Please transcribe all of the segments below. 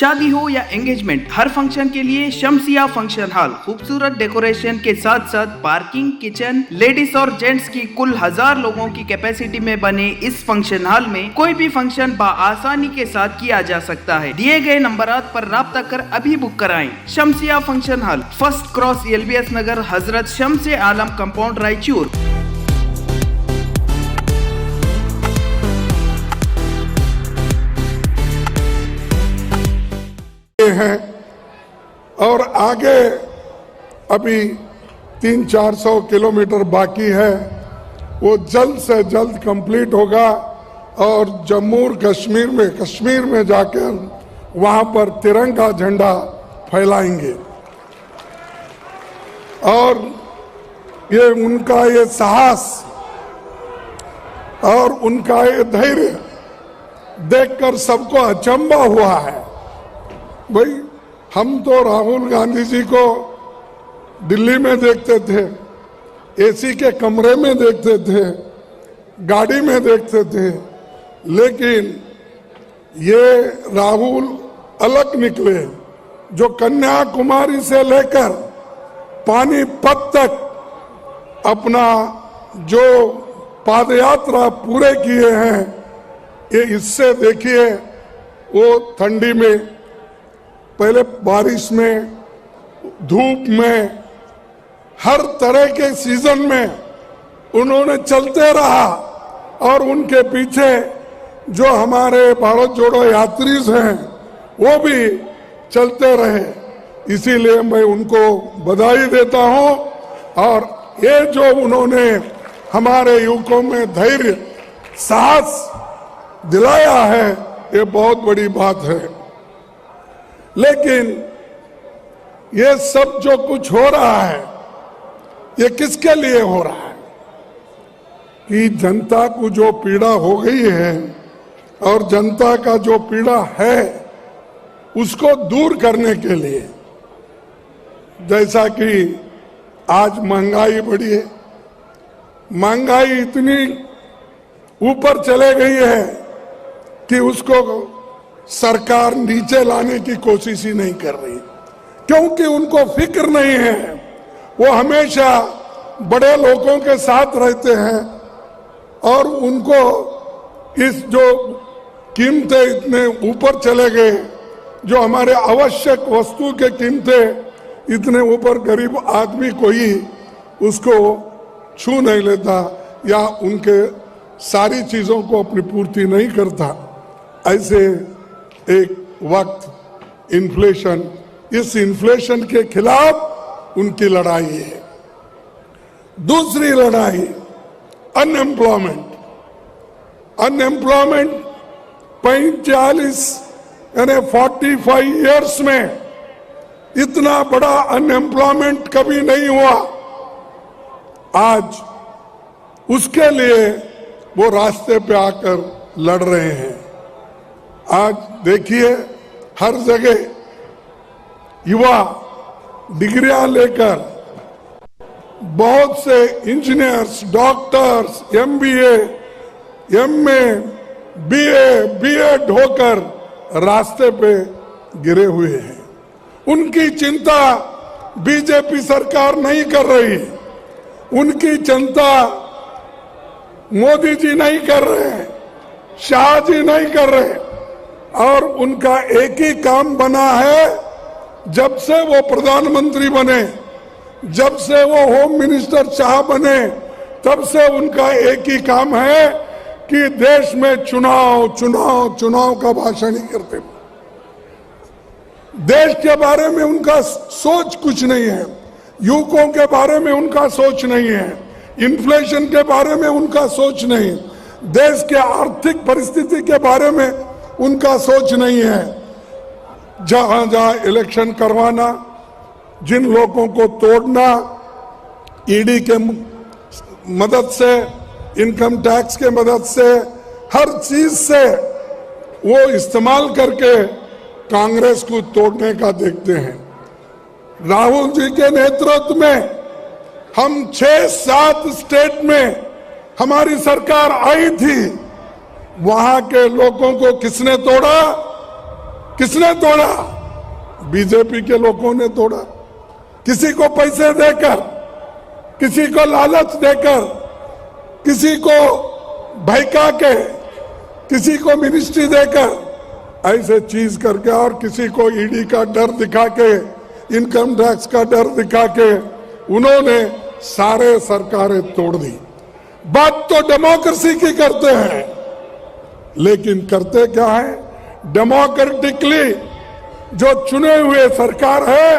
शादी हो या एंगेजमेंट, हर फंक्शन के लिए शमसिया फंक्शन हॉल खूबसूरत डेकोरेशन के साथ साथ पार्किंग, किचन, लेडीज और जेंट्स की कुल 1000 लोगों की कैपेसिटी में बने इस फंक्शन हॉल में कोई भी फंक्शन आसानी के साथ किया जा सकता है। दिए गए नंबरात पर राब्ता कर अभी बुक कराएं। Shamsia function hall, first cross LBS Nagar, Hazrat Shams आलम कंपाउंड, रायचूर। हैं और आगे अभी 300-400 किलोमीटर बाकी है, वो जल्द से जल्द कंप्लीट होगा और जम्मू और कश्मीर में जाकर वहां पर तिरंगा झंडा फैलाएंगे। और ये उनका ये साहस और उनका ये धैर्य देखकर सबको अचंभा हुआ है। भाई, हम तो राहुल गांधी जी को दिल्ली में देखते थे, AC के कमरे में देखते थे, गाड़ी में देखते थे, लेकिन ये राहुल अलग निकले, जो कन्याकुमारी से लेकर पानीपत तक अपना जो पादयात्रा पूरे किए हैं, ये इससे देखिए, वो ठंडी में, पहले बारिश में, धूप में, हर तरह के सीजन में उन्होंने चलते रहा और उनके पीछे जो हमारे भारत जोड़ो यात्री हैं वो भी चलते रहे। इसीलिए मैं उनको बधाई देता हूं और ये जो उन्होंने हमारे युवकों में धैर्य, साहस दिलाया है, ये बहुत बड़ी बात है। लेकिन ये सब जो कुछ हो रहा है, ये किसके लिए हो रहा है? कि जनता को जो पीड़ा हो गई है और जनता का जो पीड़ा है उसको दूर करने के लिए, जैसा कि आज महंगाई बढ़ी है, महंगाई इतनी ऊपर चले गई है कि उसको सरकार नीचे लाने की कोशिश ही नहीं कर रही, क्योंकि उनको फिक्र नहीं है। वो हमेशा बड़े लोगों के साथ रहते हैं और उनको इस जो कीमतें इतने ऊपर चले गए, जो हमारे आवश्यक वस्तु के कीमतें इतने ऊपर, गरीब आदमी कोई उसको छू नहीं लेता या उनके सारी चीजों को अपनी पूर्ति नहीं करता। ऐसे एक वक्त इन्फ्लेशन, इस इन्फ्लेशन के खिलाफ उनकी लड़ाई है। दूसरी लड़ाई अनएम्प्लॉयमेंट 45 यानी 45 इयर्स में इतना बड़ा अनएम्प्लॉयमेंट कभी नहीं हुआ। आज उसके लिए वो रास्ते पे आकर लड़ रहे हैं। आज देखिए, हर जगह युवा डिग्रियां लेकर बहुत से engineers, doctors, MBA, MA, BA, B.Ed होकर रास्ते पे गिरे हुए हैं। उनकी चिंता बीजेपी सरकार नहीं कर रही, उनकी चिंता मोदी जी नहीं कर रहे, शाह जी नहीं कर रहे, और उनका एक ही काम बना है, जब से वो प्रधानमंत्री बने, जब से वो होम मिनिस्टर शाह बने, तब से उनका एक ही काम है कि देश में चुनाव का भाषण ही करते। देश के बारे में उनका सोच कुछ नहीं है, युवकों के बारे में उनका सोच नहीं है, इन्फ्लेशन के बारे में उनका सोच नहीं, देश के आर्थिक परिस्थिति के बारे में उनका सोच नहीं है। जहां जहां इलेक्शन करवाना, जिन लोगों को तोड़ना, ED के मदद से, इनकम टैक्स के मदद से, हर चीज से वो इस्तेमाल करके कांग्रेस को तोड़ने का देखते हैं। राहुल जी के नेतृत्व में हम 6-7 स्टेट में हमारी सरकार आई थी, वहां के लोगों को किसने तोड़ा? किसने तोड़ा? बीजेपी के लोगों ने तोड़ा। किसी को पैसे देकर, किसी को लालच देकर, किसी को बहका के, किसी को मिनिस्ट्री देकर, ऐसे चीज करके, और किसी को ईडी का डर दिखा के, इनकम टैक्स का डर दिखा के उन्होंने सारे सरकारें तोड़ दी। बात तो डेमोक्रेसी की करते हैं, लेकिन करते क्या है? डेमोक्रेटिकली जो चुने हुए सरकार है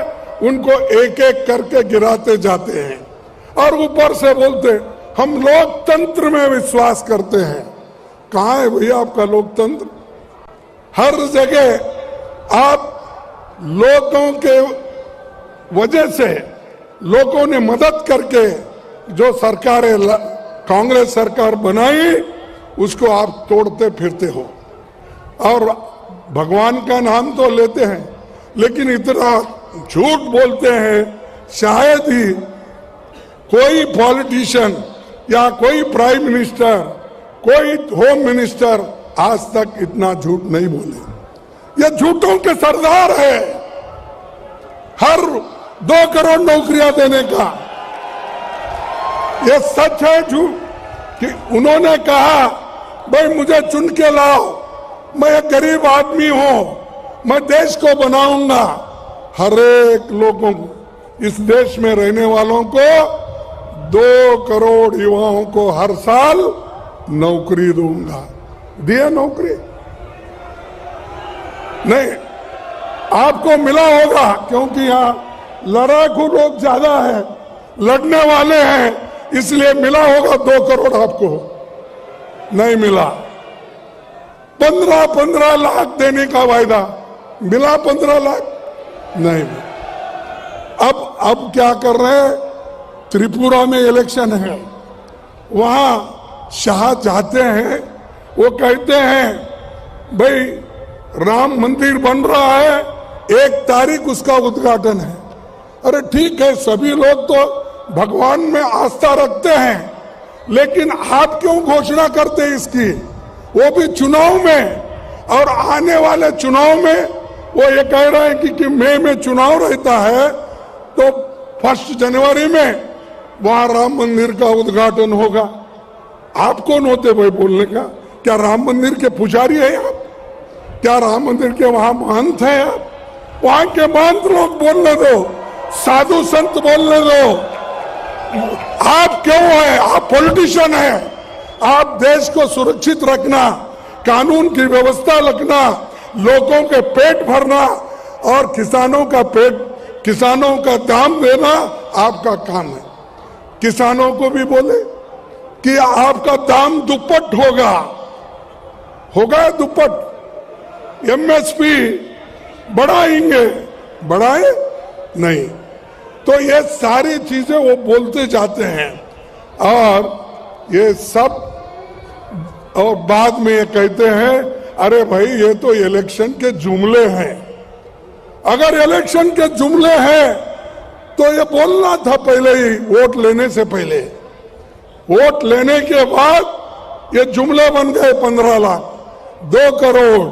उनको एक एक करके गिराते जाते हैं और ऊपर से बोलते हम लोकतंत्र में विश्वास करते हैं। कहां है भैया आपका लोकतंत्र? हर जगह आप लोगों के वजह से, लोगों ने मदद करके जो सरकारें कांग्रेस सरकार बनाई उसको आप तोड़ते फिरते हो और भगवान का नाम तो लेते हैं, लेकिन इतना झूठ बोलते हैं। शायद ही कोई पॉलिटिशियन या कोई प्राइम मिनिस्टर, कोई होम मिनिस्टर आज तक इतना झूठ नहीं बोले। ये झूठों के सरदार है। हर 2 करोड़ नौकरियां देने का ये सच है झूठ कि उन्होंने कहा भाई मुझे चुन के लाओ, मैं एक गरीब आदमी हूं, मैं देश को बनाऊंगा, हर एक लोगों को, इस देश में रहने वालों को 2 करोड़ युवाओं को हर साल नौकरी दूंगा। दिया नौकरी? नहीं, आपको मिला होगा क्योंकि यहां लड़ाकू लोग ज्यादा है, लड़ने वाले हैं, इसलिए मिला होगा 2 करोड़। आपको नहीं मिला। 15-15 लाख देने का वायदा मिला, 15 लाख नहीं। अब क्या कर रहे हैं? त्रिपुरा में इलेक्शन है, वहां शाह जाते हैं, वो कहते हैं भाई राम मंदिर बन रहा है, 1 तारीख उसका उद्घाटन है। अरे ठीक है, सभी लोग तो भगवान में आस्था रखते हैं, लेकिन आप क्यों घोषणा करते हैं इसकी? वो भी चुनाव में, और आने वाले चुनाव में वो ये कह रहे हैं कि मई में चुनाव रहता है तो 1 जनवरी में वहां राम मंदिर का उद्घाटन होगा। आप कौन होते भाई बोलने का? क्या राम मंदिर के पुजारी हैं आप? क्या राम मंदिर के वहां महंत हैं आप? वहां के महंत लोग बोलने दो, साधु संत बोलने दो। आप क्यों है? आप पॉलिटिशियन हैं। आप देश को सुरक्षित रखना, कानून की व्यवस्था रखना, लोगों के पेट भरना और किसानों का दाम देना आपका काम है। किसानों को भी बोले कि आपका दाम दुप्पट होगा दुप्पट। एमएसपी बढ़ाएंगे, बढ़ाए नहीं। तो ये सारी चीजें वो बोलते जाते हैं और ये सब, और बाद में ये कहते हैं अरे भाई ये तो इलेक्शन के जुमले हैं। अगर इलेक्शन के जुमले हैं तो ये बोलना था पहले ही, वोट लेने से पहले। वोट लेने के बाद ये जुमले बन गए। 15 लाख, 2 करोड़,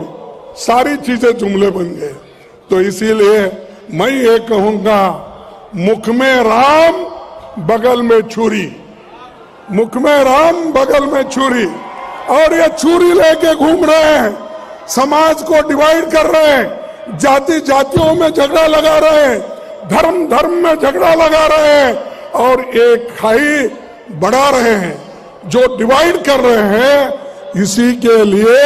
सारी चीजें जुमले बन गए। तो इसीलिए मैं ये कहूंगा, मुख में राम बगल में छुरी, मुख में राम बगल में छुरी, और ये छुरी लेके घूम रहे हैं, समाज को डिवाइड कर रहे हैं, जाति जातियों में झगड़ा लगा रहे हैं, धर्म धर्म में झगड़ा लगा रहे हैं और एक खाई बढ़ा रहे हैं। जो डिवाइड कर रहे हैं, इसी के लिए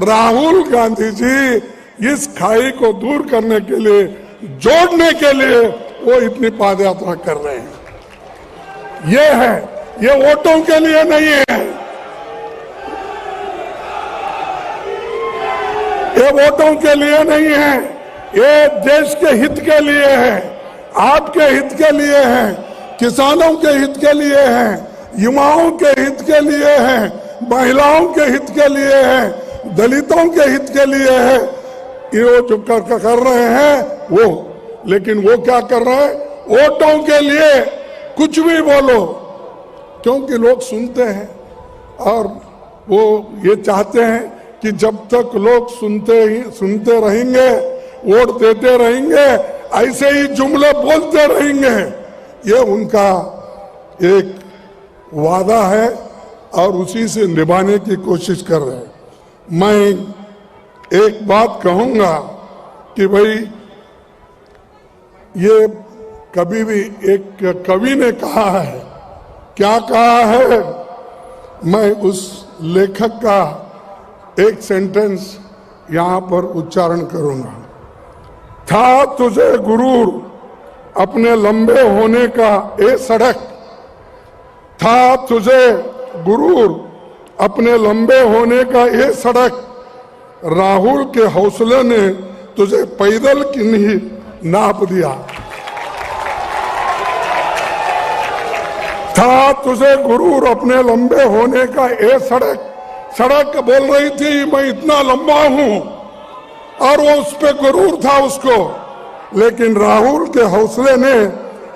राहुल गांधी जी इस खाई को दूर करने के लिए, जोड़ने के लिए वो इतनी पादयात्रा कर रहे हैं। ये है, ये वोटों के लिए नहीं है, ये वोटों के लिए नहीं है, ये देश के हित के लिए है, आपके हित के लिए है, किसानों के हित के लिए है, युवाओं के हित के लिए है, महिलाओं के हित के लिए है, दलितों के हित के लिए है। ये जो कर रहे हैं वो, लेकिन वो क्या कर रहे हैं? वोटों के लिए कुछ भी बोलो, क्योंकि लोग सुनते हैं और वो ये चाहते हैं कि जब तक लोग सुनते रहेंगे, वोट देते रहेंगे, ऐसे ही जुमले बोलते रहेंगे। ये उनका एक वादा है और उसी से निभाने की कोशिश कर रहे हैं। मैं एक बात कहूंगा कि भाई ये कभी भी एक कवि ने कहा है, क्या कहा है, मैं उस लेखक का एक सेंटेंस यहां पर उच्चारण करूंगा। था तुझे गुरूर अपने लंबे होने का ए सड़क, था तुझे गुरूर अपने लंबे होने का ये सड़क, राहुल के हौसले ने तुझे पैदल की नहीं नाप दिया। था तुझे गुरूर अपने लंबे होने का ये सड़क, सड़क बोल रही थी मैं इतना लंबा हूं और वो उस पे गुरूर था उसको, लेकिन राहुल के हौसले ने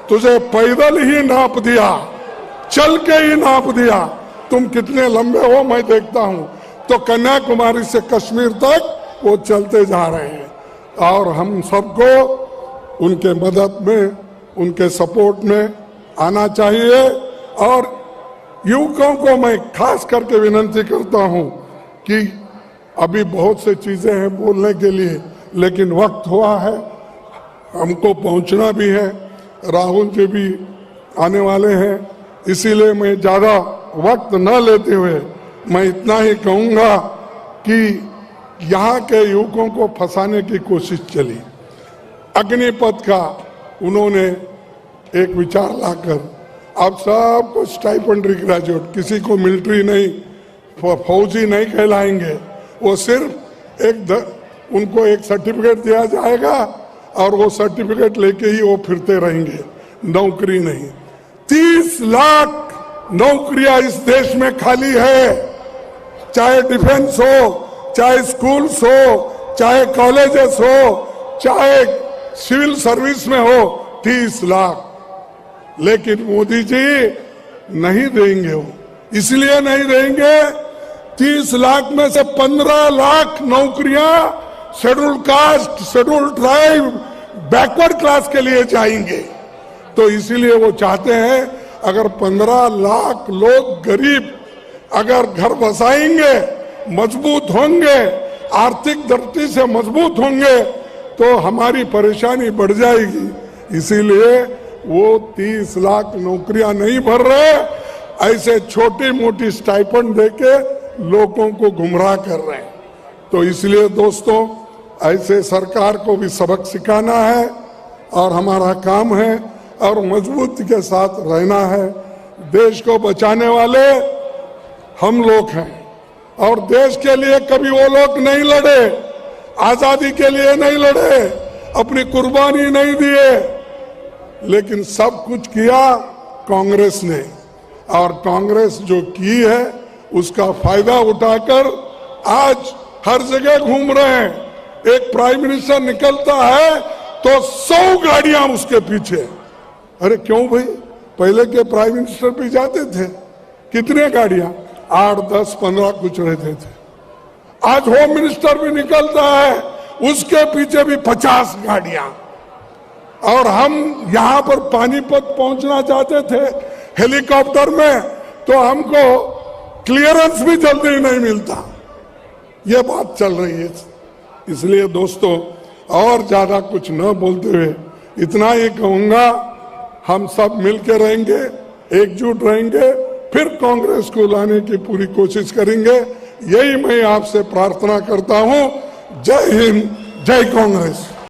तुझे पैदल ही नाप दिया, चल के ही नाप दिया। तुम कितने लंबे हो मैं देखता हूं। तो कन्याकुमारी से कश्मीर तक वो चलते जा रहे हैं और हम सबको उनके मदद में, उनके सपोर्ट में आना चाहिए। और युवकों को मैं खास करके विनती करता हूं कि अभी बहुत से चीजें हैं बोलने के लिए, लेकिन वक्त हुआ है, हमको पहुंचना भी है, राहुल जी भी आने वाले हैं, इसीलिए मैं ज्यादा वक्त न लेते हुए मैं इतना ही कहूंगा कि यहाँ के युवकों को फंसाने की कोशिश चली। अग्निपथ का उन्होंने एक विचार लाकर अब सबको स्टाइपेंडरी ग्रेजुएट, किसी को मिलिट्री नहीं, फौजी नहीं कहलाएंगे, वो सिर्फ उनको एक सर्टिफिकेट दिया जाएगा और वो सर्टिफिकेट लेके ही वो फिरते रहेंगे, नौकरी नहीं। 30 लाख नौकरियां इस देश में खाली है, चाहे डिफेंस हो, चाहे स्कूल्स हो, चाहे कॉलेजेस हो, चाहे सिविल सर्विस में हो, 30 लाख। लेकिन मोदी जी नहीं देंगे, वो इसलिए नहीं देंगे, 30 लाख में से 15 लाख नौकरियां schedule caste, schedule tribe, backward class के लिए जाएंगे। तो इसीलिए वो चाहते हैं अगर 15 लाख लोग गरीब अगर घर बसाएंगे, मजबूत होंगे, आर्थिक दृष्टि से मजबूत होंगे, तो हमारी परेशानी बढ़ जाएगी। इसीलिए वो 30 लाख नौकरियां नहीं भर रहे, ऐसे छोटी मोटी स्टाइपेंड देके लोगों को गुमराह कर रहे हैं। तो इसलिए दोस्तों, ऐसे सरकार को भी सबक सिखाना है और हमारा काम है और मजबूती के साथ रहना है। देश को बचाने वाले हम लोग हैं और देश के लिए कभी वो लोग नहीं लड़े, आजादी के लिए नहीं लड़े, अपनी कुर्बानी नहीं दिए, लेकिन सब कुछ किया कांग्रेस ने। और कांग्रेस जो की है उसका फायदा उठाकर आज हर जगह घूम रहे हैं। एक प्राइम मिनिस्टर निकलता है तो 100 गाड़ियां उसके पीछे। अरे क्यों भाई, पहले के प्राइम मिनिस्टर भी जाते थे, कितने गाड़ियां, 8, 10, 15 कुछ रहते थे। आज होम मिनिस्टर भी निकलता है, उसके पीछे भी 50 गाड़ियां। और हम यहां पर पानीपत पहुंचना चाहते थे हेलीकॉप्टर में, तो हमको क्लियरेंस भी जल्दी नहीं मिलता। ये बात चल रही है। इसलिए दोस्तों, और ज्यादा कुछ न बोलते हुए इतना ही कहूंगा, हम सब मिलकर रहेंगे, एकजुट रहेंगे, फिर कांग्रेस को लाने की पूरी कोशिश करेंगे। यही मैं आपसे प्रार्थना करता हूं। जय हिंद, जय कांग्रेस।